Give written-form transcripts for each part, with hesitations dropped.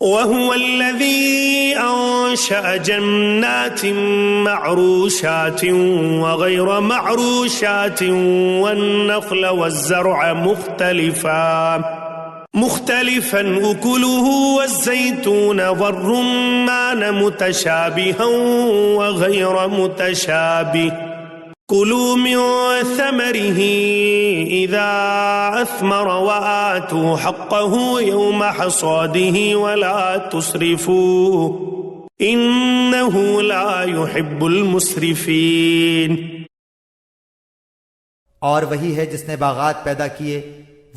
وهو الذي أنشأ جنات معروشات وغير معروشات والنخل والزرع مختلفا أكله والزيتون والرمان متشابها وغير متشابه كلوا من ثمره إذا أثمر وآتوا حقه يوم حصاده ولا تسرفوا إنه لا يحب المسرفين۔ اور وہی ہے جس نے باغات پیدا کیے،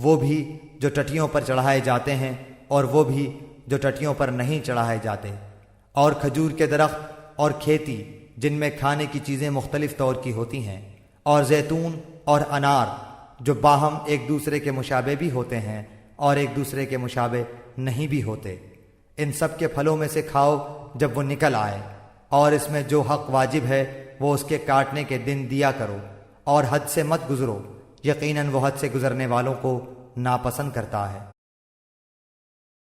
وہ بھی جو ٹٹیوں پر چڑھائے جاتے ہیں اور وہ بھی جو ٹٹیوں پر نہیں چڑھائے جاتے، اور کھجور کے درخت اور کھیتی جن میں کھانے کی چیزیں مختلف طور کی ہوتی ہیں، اور زیتون اور انار جو باہم ایک دوسرے کے مشابہ بھی ہوتے ہیں اور ایک دوسرے کے مشابہ نہیں بھی ہوتے۔ ان سب کے پھلوں میں سے کھاؤ جب وہ نکل آئے، اور اس میں جو حق واجب ہے وہ اس کے کاٹنے کے دن دیا کرو، اور حد سے مت گزرو، یقیناً وہ حد سے گزرنے والوں کو ناپسند کرتا ہے۔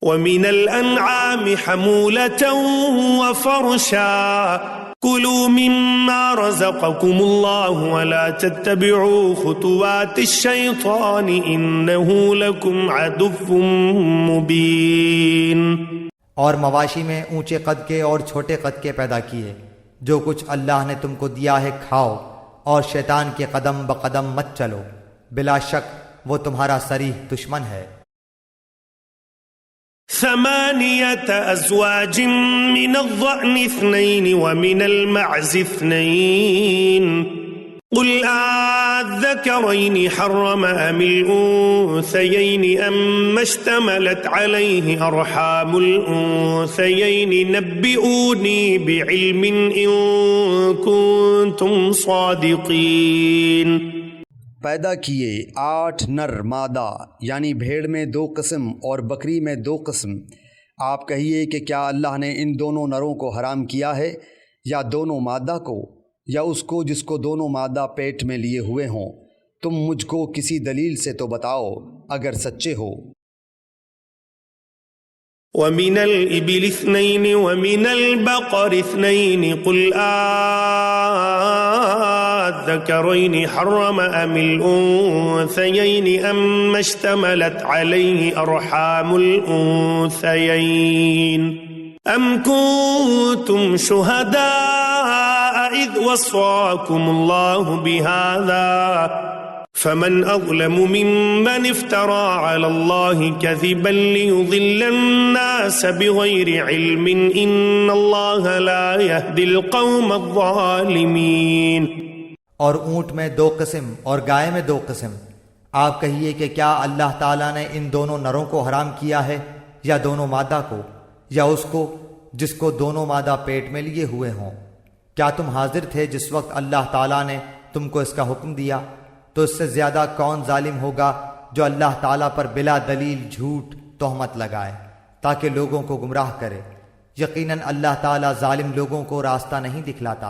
وَمِنَ الْأَنْعَامِ حَمُولَةً وَفَرْشًا كُلُوا مِمَّا رَزَقَكُمُ اللَّهُ وَلَا تَتَّبِعُوا خُطُوَاتِ الشَّيْطَانِ إِنَّهُ لَكُمْ عَدُوٌّ مُبِينٌ۔ اور مواشی میں اونچے قد کے اور چھوٹے قد کے پیدا کیے، جو کچھ اللہ نے تم کو دیا ہے کھاؤ، اور شیطان کے قدم بقدم مت چلو، بلا شک وہ تمہارا صریح دشمن ہے۔ 8 أزواج من الضأن 2 ومن المعز 2 قل أذكرين حرم أم الأنثيين أما اشتملت عليه أرحام الأنثيين نبئوني بعلم إن كنتم صادقين۔ پیدا کیے 8 نر مادہ، یعنی بھیڑ میں 2 قسم اور بکری میں 2 قسم۔ آپ کہیے کہ کیا اللہ نے ان دونوں نروں کو حرام کیا ہے، یا دونوں مادہ کو، یا اس کو جس کو دونوں مادہ پیٹ میں لیے ہوئے ہوں؟ تم مجھ کو کسی دلیل سے تو بتاؤ اگر سچے ہو۔ وَمِنَ الْإِبِلِ 2 وَمِنَ الْبَقَرِ 2 قُلْ الذكرين حرم أم الأنثيين أما اشتملت عليه أرحام الأنثيين أم كنتم شهداء إذ وصاكم الله بهذا فمن أظلم ممن افترى على الله كذبا ليضل الناس بغير علم إن الله لا يهدي القوم الظالمين۔ اور اونٹ میں 2 قسم اور گائے میں 2 قسم۔ آپ کہیے کہ کیا اللہ تعالیٰ نے ان دونوں نروں کو حرام کیا ہے، یا دونوں مادہ کو، یا اس کو جس کو دونوں مادہ پیٹ میں لیے ہوئے ہوں؟ کیا تم حاضر تھے جس وقت اللہ تعالیٰ نے تم کو اس کا حکم دیا؟ تو اس سے زیادہ کون ظالم ہوگا جو اللہ تعالیٰ پر بلا دلیل جھوٹ تہمت لگائے تاکہ لوگوں کو گمراہ کرے؟ یقیناً اللہ تعالیٰ ظالم لوگوں کو راستہ نہیں دکھلاتا۔